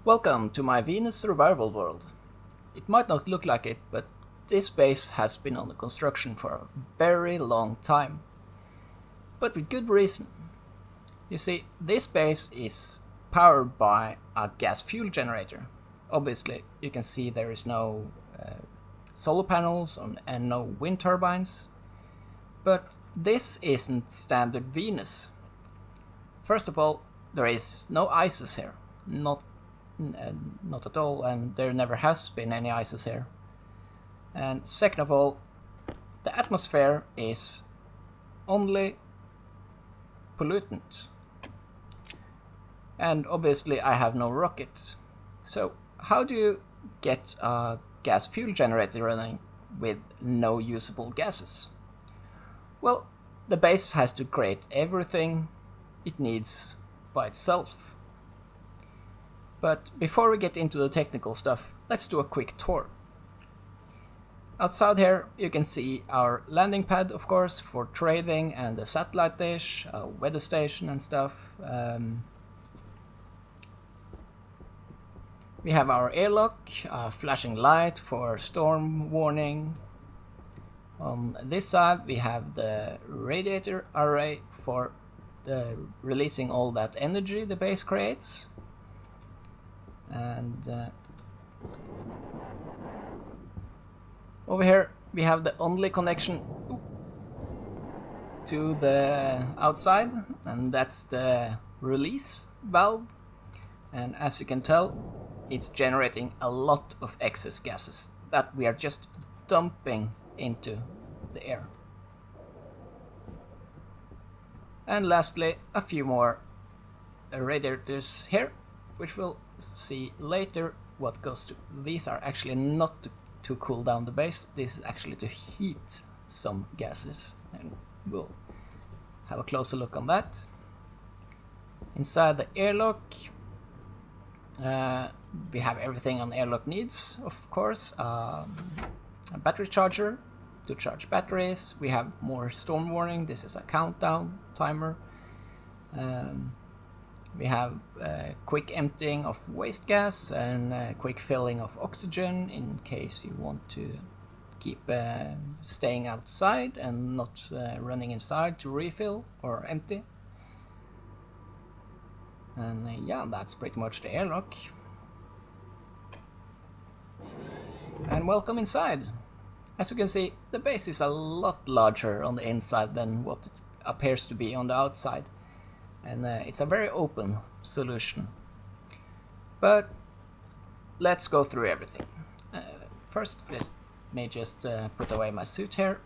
Welcome to my Venus survival world. It might not look like it, but this base has been under construction for a very long time. But with good reason. You see, this base is powered by a gas fuel generator. Obviously, you can see there is no solar panels and no wind turbines. But this isn't standard Venus. First of all, there is no ISIS here. Not at all, and there never has been any ISIS here. And second of all, the atmosphere is only pollutant. And obviously I have no rocket. So how do you get a gas fuel generator running with no usable gases? Well, the base has to create everything it needs by itself. But before we get into the technical stuff, let's do a quick tour. Outside here you can see our landing pad, of course, for trading, and the satellite dish, a weather station and stuff. We have our airlock, a flashing light for storm warning. On this side we have the radiator array for releasing all that energy the base creates. And over here we have the only connection to the outside, and that's the release valve. And as you can tell, it's generating a lot of excess gases that we are just dumping into the air. And lastly, a few more radiators here, which we'll see later what goes to. These are actually not to cool down the base, this is actually to heat some gases, and we'll have a closer look on that. Inside the airlock, we have everything an airlock needs, of course. A battery charger to charge batteries. We have more storm warning, this is a countdown timer. We have quick emptying of waste gas and quick filling of oxygen in case you want to keep staying outside and not running inside to refill or empty. And yeah, that's pretty much the airlock. And welcome inside. As you can see, the base is a lot larger on the inside than what it appears to be on the outside. And it's a very open solution. But let's go through everything. First, let me just put away my suit here.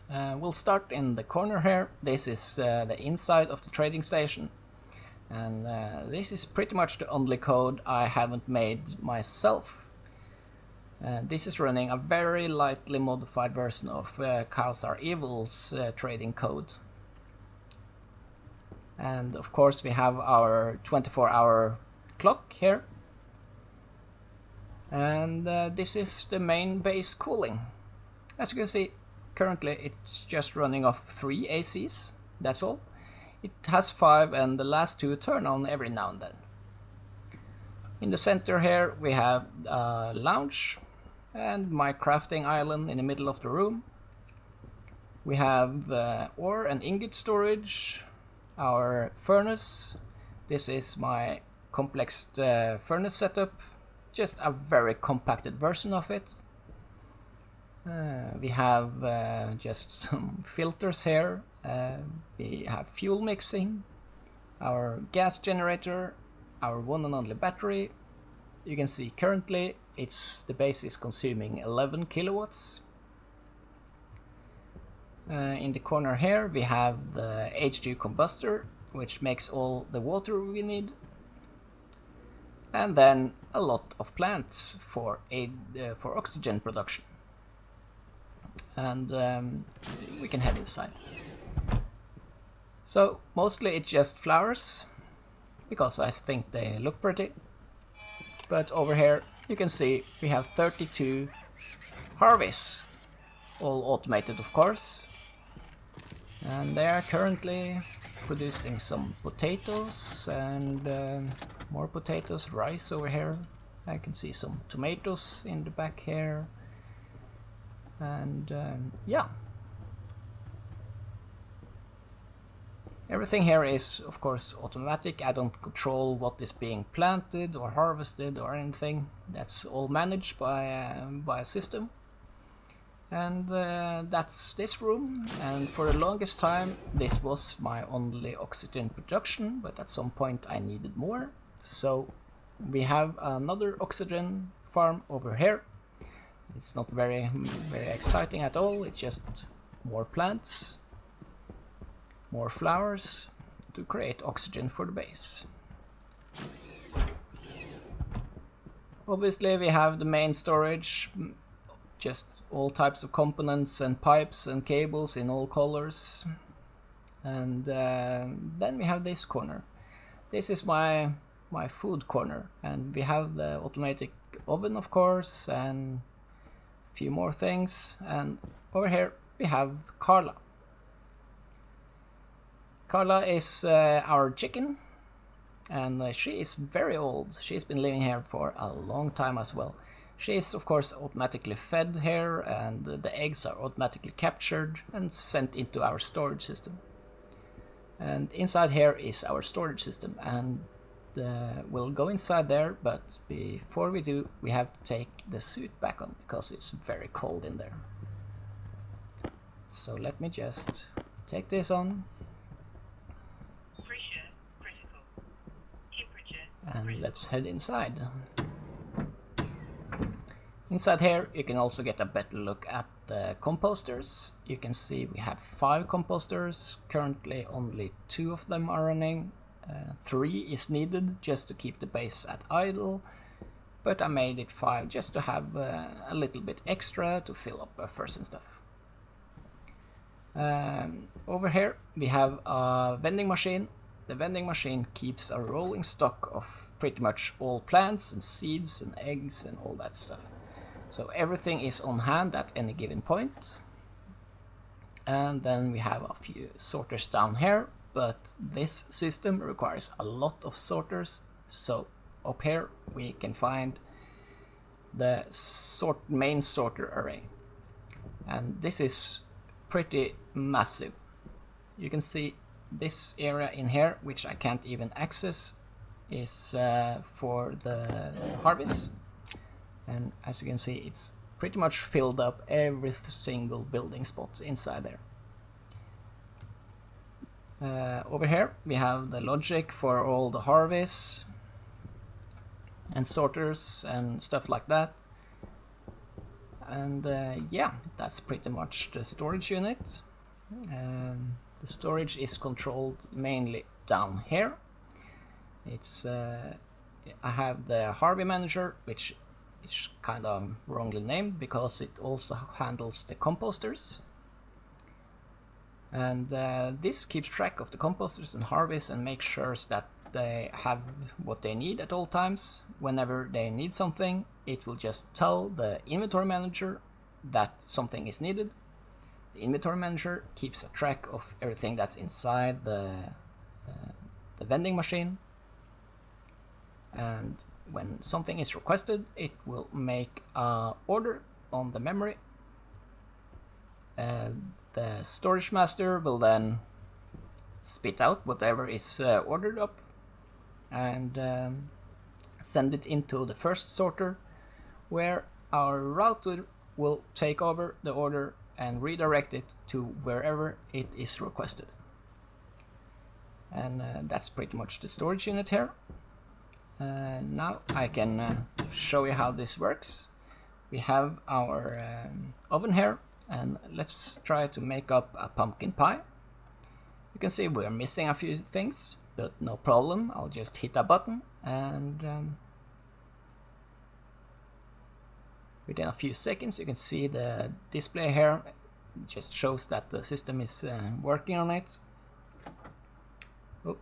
We'll start in the corner here. This is the inside of the trading station. And this is pretty much the only code I haven't made myself. This is running a very lightly modified version of Cows Are Evil's trading code. And of course we have our 24-hour clock here. And this is the main base cooling. As you can see, currently it's just running off 3 ACs, that's all. It has 5 and the last 2 turn on every now and then. In the center here we have a lounge and my crafting island in the middle of the room. We have ore and ingot storage. Our furnace, this is my complex furnace setup, just a very compacted version of it. We have just some filters here, we have fuel mixing, our gas generator, our one and only battery. You can see currently the base is consuming 11 kilowatts. In the corner here we have the H2 combustor, which makes all the water we need, and then a lot of plants for oxygen production. And we can head inside. So mostly it's just flowers, because I think they look pretty. But over here you can see we have 32 harvests, all automated of course. And they are currently producing some potatoes and more potatoes, rice over here. I can see some tomatoes in the back here. And yeah. Everything here is, of course, automatic. I don't control what is being planted or harvested or anything. That's all managed by a system. And that's this room. And for the longest time, this was my only oxygen production. But at some point, I needed more. So we have another oxygen farm over here. It's not very exciting at all. It's just more plants. More flowers to create oxygen for the base. Obviously we have the main storage, just all types of components and pipes and cables in all colors. And then we have this corner. This is my food corner, and we have the automatic oven, of course, and a few more things. And over here we have Carla. Carla is our chicken, and she is very old. She's been living here for a long time as well. She is, of course, automatically fed here, and the eggs are automatically captured and sent into our storage system. And inside here is our storage system, and we'll go inside there, but before we do, we have to take the suit back on because it's very cold in there. So let me just take this on. And let's head inside. Inside here you can also get a better look at the composters. You can see we have 5 composters. Currently only 2 of them are running. 3 is needed just to keep the base at idle. But I made it 5 just to have a little bit extra to fill up buffers and stuff. Over here we have a vending machine. The vending machine keeps a rolling stock of pretty much all plants and seeds and eggs and all that stuff. So everything is on hand at any given point. And then we have a few sorters down here, but this system requires a lot of sorters. So up here we can find the main sorter array. And this is pretty massive. You can see this area in here, which I can't even access, is for the harvest. And as you can see, it's pretty much filled up every single building spot inside there. Over here we have the logic for all the harvests and sorters and stuff like that. And yeah, that's pretty much the storage unit. The storage is controlled mainly down here. It's I have the Harvey Manager, which is kind of wrongly named because it also handles the composters. And this keeps track of the composters and harvests and makes sure that they have what they need at all times. Whenever they need something, it will just tell the inventory manager that something is needed. The inventory manager keeps a track of everything that's inside the vending machine. And when something is requested, it will make an order on the memory. The storage master will then spit out whatever is ordered up and send it into the first sorter, where our router will take over the order and redirect it to wherever it is requested. And that's pretty much the storage unit here. Now I can show you how this works. We have our oven here, and let's try to make up a pumpkin pie. You can see we're missing a few things, but no problem. I'll just hit a button and within a few seconds you can see the display here. It just shows that the system is working on it. Oh,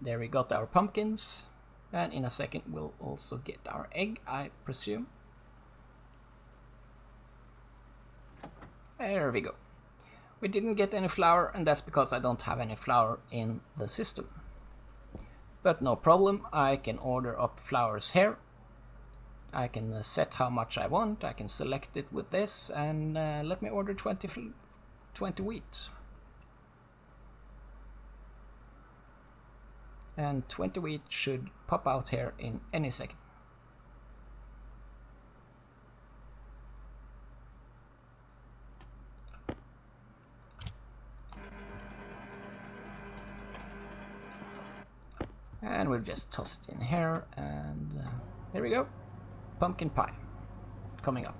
there we got our pumpkins, and in a second we'll also get our egg, I presume. There we go. We didn't get any flour, and that's because I don't have any flour in the system. But no problem, I can order up flours here. I can set how much I want, I can select it with this, and let me order 20 wheat. And 20 wheat should pop out here in any second. And we'll just toss it in here, and there we go. Pumpkin pie coming up.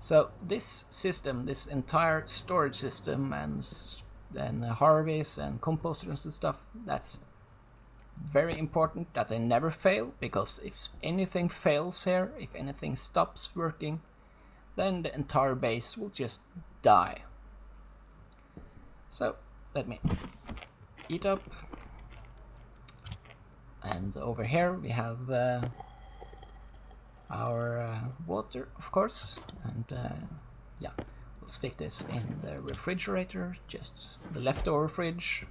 So this system, this entire storage system and harvests and composters and stuff, that's very important that they never fail, because if anything fails here, if anything stops working, then the entire base will just die. So let me eat up. And over here we have our water, of course, and yeah, we'll stick this in the refrigerator, just the leftover fridge.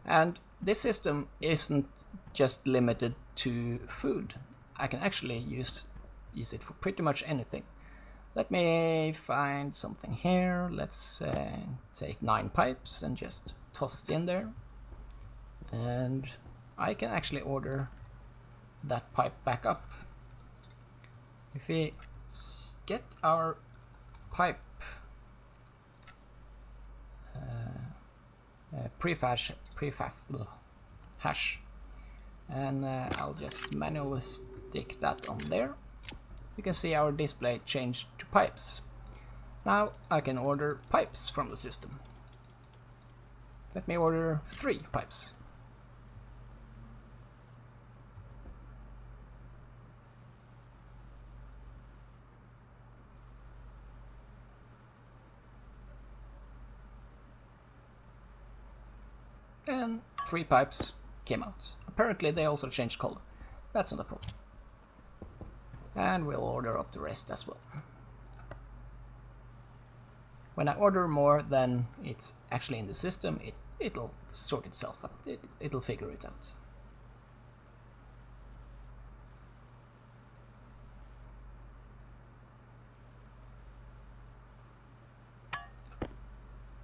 And this system isn't just limited to food. I can actually use it for pretty much anything. Let me find something here. Let's take 9 pipes and just toss it in there. And I can actually order that pipe back up. If we get our pipe hash, and I'll just manually stick that on there. You can see our display changed to pipes. Now I can order pipes from the system. Let me order 3 pipes. And 3 pipes came out. Apparently they also changed color. That's not a problem. And we'll order up the rest as well. When I order more than it's actually in the system, it'll sort itself out. It'll figure it out.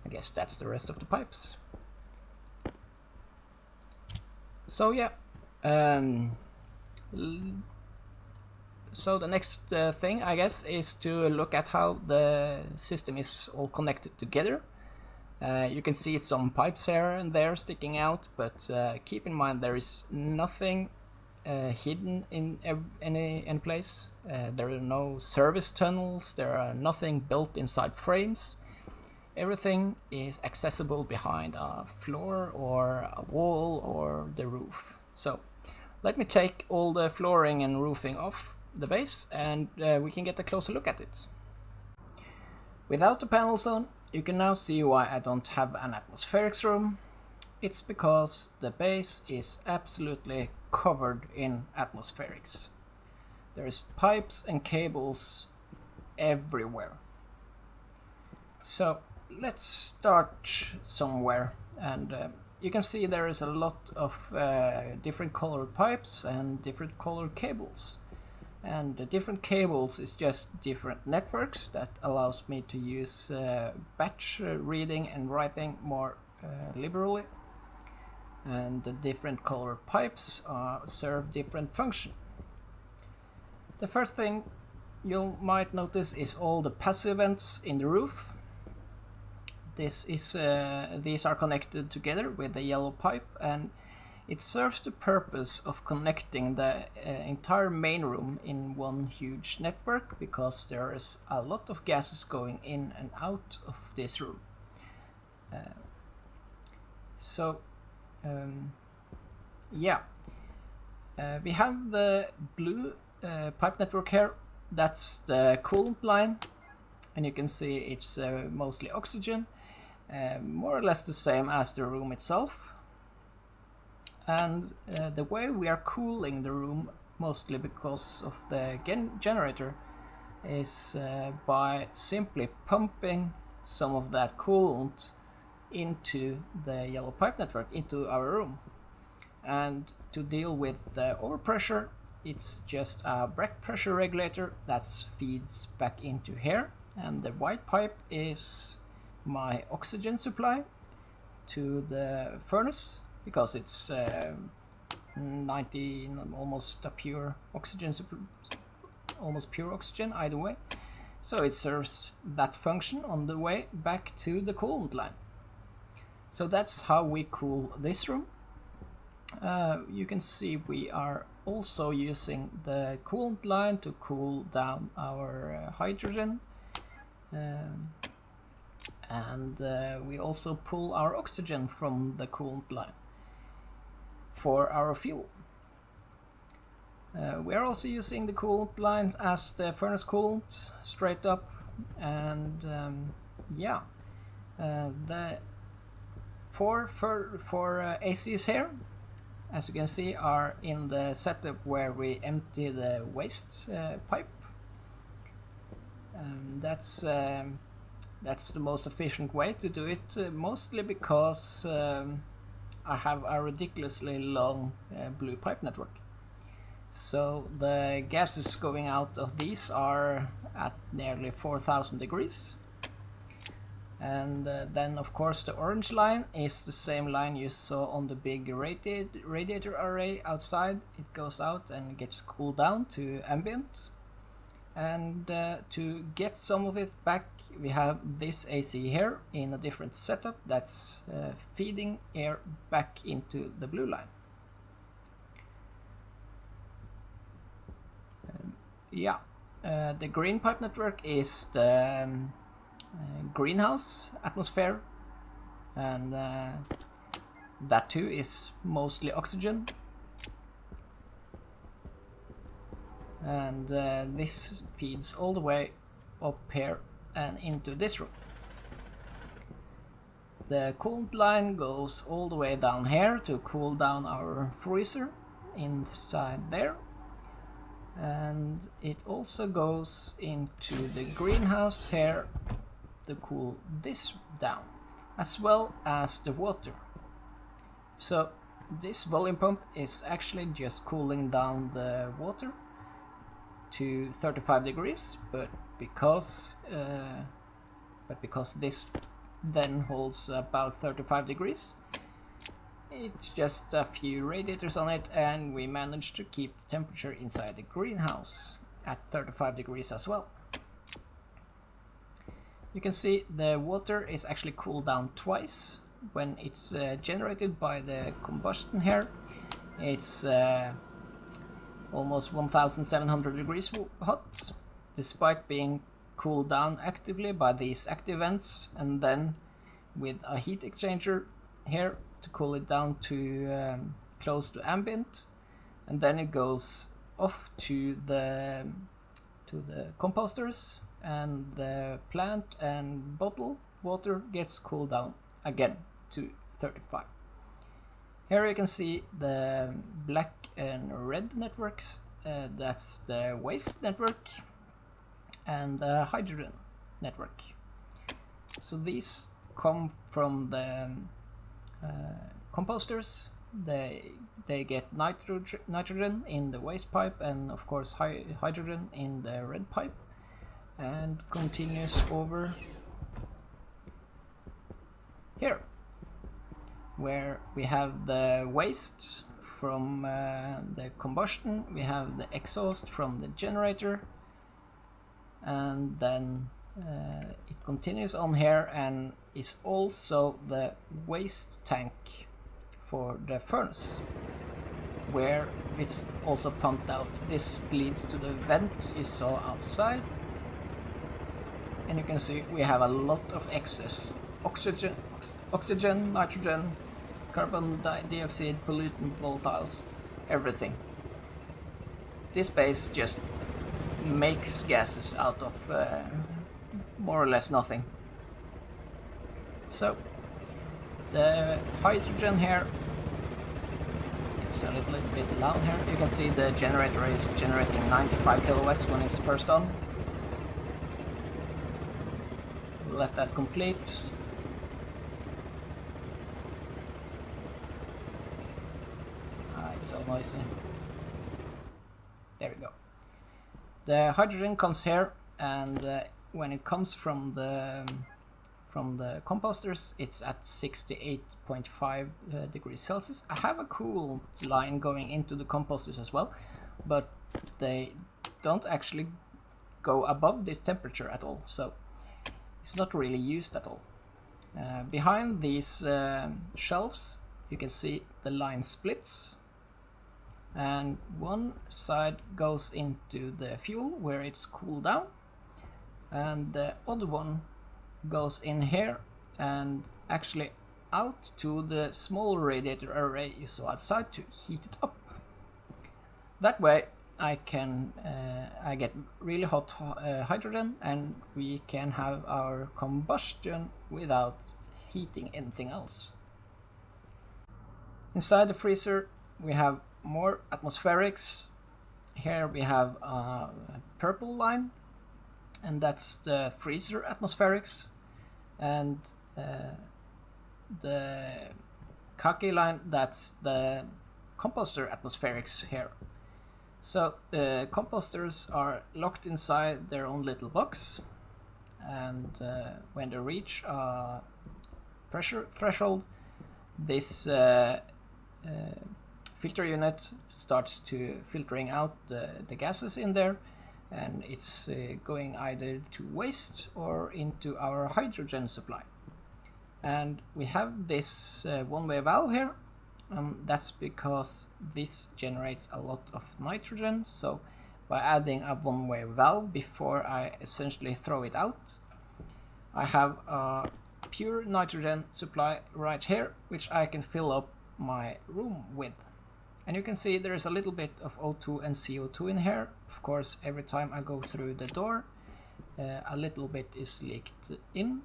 I guess that's the rest of the pipes. So yeah, so the next thing, I guess, is to look at how the system is all connected together. You can see some pipes here and there sticking out, but keep in mind there is nothing hidden in any place. There are no service tunnels, there are nothing built inside frames. Everything is accessible behind a floor or a wall or the roof. So let me take all the flooring and roofing off the base, and we can get a closer look at it. Without the panel zone, you can now see why I don't have an atmospherics room. It's because the base is absolutely covered in atmospherics. There's pipes and cables everywhere. So let's start somewhere, and you can see there is a lot of different colored pipes and different colored cables. And the different cables is just different networks that allows me to use batch reading and writing more liberally. And the different colored pipes serve different function. The first thing you might notice is all the passive vents in the roof. These are connected together with the yellow pipe, and it serves the purpose of connecting the entire main room in one huge network, because there is a lot of gases going in and out of this room. We have the blue pipe network here. That's the coolant line, and you can see it's mostly oxygen, more or less the same as the room itself. And the way we are cooling the room, mostly because of the generator, is by simply pumping some of that coolant into the yellow pipe network, into our room. And to deal with the overpressure, it's just a back pressure regulator that feeds back into here, and the white pipe is my oxygen supply to the furnace, because it's 90, almost a pure oxygen, almost pure oxygen either way. So it serves that function on the way back to the coolant line. So that's how we cool this room. You can see we are also using the coolant line to cool down our hydrogen, and we also pull our oxygen from the coolant line for our fuel. We are also using the coolant lines as the furnace coolant straight up, and the four ACs here, as you can see, are in the setup where we empty the waste pipe. That's the most efficient way to do it, mostly because I have a ridiculously long blue pipe network. So the gases going out of these are at nearly 4,000 degrees. And then of course the orange line is the same line you saw on the big radiator array outside. It goes out and gets cooled down to ambient. And to get some of it back, we have this AC here in a different setup that's feeding air back into the blue line. The green pipe network is the greenhouse atmosphere, and that too is mostly oxygen. And this feeds all the way up here and into this room. The coolant line goes all the way down here to cool down our freezer inside there. And it also goes into the greenhouse here to cool this down, as well as the water. So this volume pump is actually just cooling down the water to 35 degrees, but because this then holds about 35 degrees, it's just a few radiators on it, and we managed to keep the temperature inside the greenhouse at 35 degrees as well. You can see the water is actually cooled down twice. When it's generated by the combustion here, it's almost 1700 degrees hot, despite being cooled down actively by these active vents, and then with a heat exchanger here to cool it down to close to ambient, and then it goes off to the composters, and the plant and bottle water gets cooled down again to 35. Here you can see the black and red networks. That's the waste network and the hydrogen network. So these come from the composters. They get nitrogen in the waste pipe, and of course hydrogen in the red pipe, and continues over here, where we have the waste from the combustion, we have the exhaust from the generator, and then it continues on here and is also the waste tank for the furnace, where it's also pumped out. This leads to the vent you saw outside, and you can see we have a lot of excess oxygen, nitrogen, carbon dioxide, pollutant, volatiles, everything. This base just makes gases out of more or less nothing. So the hydrogen here, it's a little bit loud here. You can see the generator is generating 95 kilowatts when it's first on. let that complete. It's so noisy. There we go. The hydrogen comes here, and when it comes from the composters, it's at 68.5 degrees Celsius. I have a cool line going into the composters as well, but they don't actually go above this temperature at all, so it's not really used at all. Behind these shelves you can see the line splits, and one side goes into the fuel where it's cooled down, and the other one goes in here and actually out to the small radiator array you saw outside to heat it up. That way I get really hot hydrogen, and we can have our combustion without heating anything else. Inside the freezer we have more atmospherics. Here we have a purple line, and that's the freezer atmospherics, and the khaki line, that's the composter atmospherics here. So the composters are locked inside their own little box, and when they reach a pressure threshold, this filter unit starts to filtering out the gases in there, and it's going either to waste or into our hydrogen supply. And we have this one-way valve here. That's because this generates a lot of nitrogen, so by adding a one-way valve before I essentially throw it out, I have a pure nitrogen supply right here, which I can fill up my room with. And you can see there is a little bit of O2 and CO2 in here. Of course, every time I go through the door, a little bit is leaked in,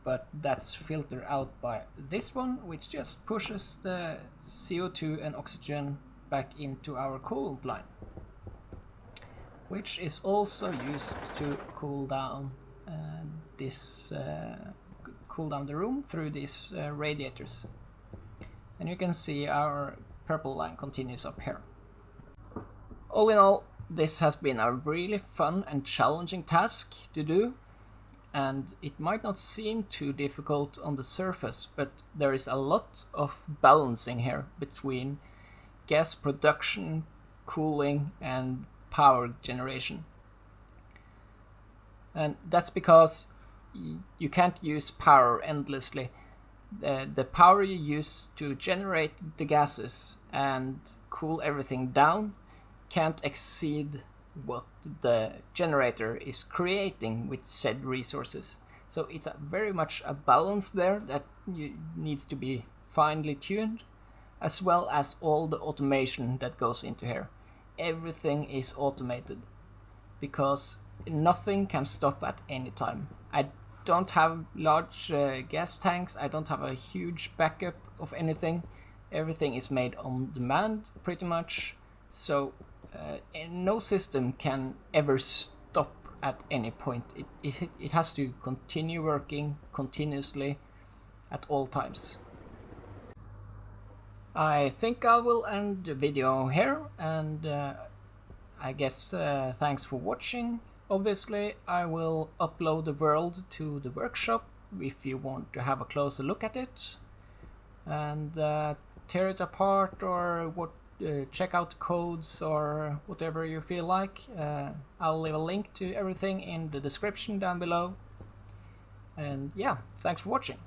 but that's filtered out by this one, which just pushes the CO2 and oxygen back into our coolant line, which is also used to cool down the room through these radiators. And you can see our purple line continues up here. All in all, this has been a really fun and challenging task to do, and it might not seem too difficult on the surface, but there is a lot of balancing here between gas production, cooling, and power generation. And that's because you can't use power endlessly. The power you use to generate the gases and cool everything down can't exceed what the generator is creating with said resources. So it's very much a balance there that needs to be finely tuned, as well as all the automation that goes into here. Everything is automated because nothing can stop at any time. I don't have large gas tanks. I don't have a huge backup of anything. Everything is made on demand pretty much, so no system can ever stop at any point. It has to continue working continuously at all times. I think I will end the video here, and I guess thanks for watching. Obviously, I will upload the world to the workshop if you want to have a closer look at it and tear it apart, or check out the codes or whatever you feel like. I'll leave a link to everything in the description down below. And yeah, thanks for watching.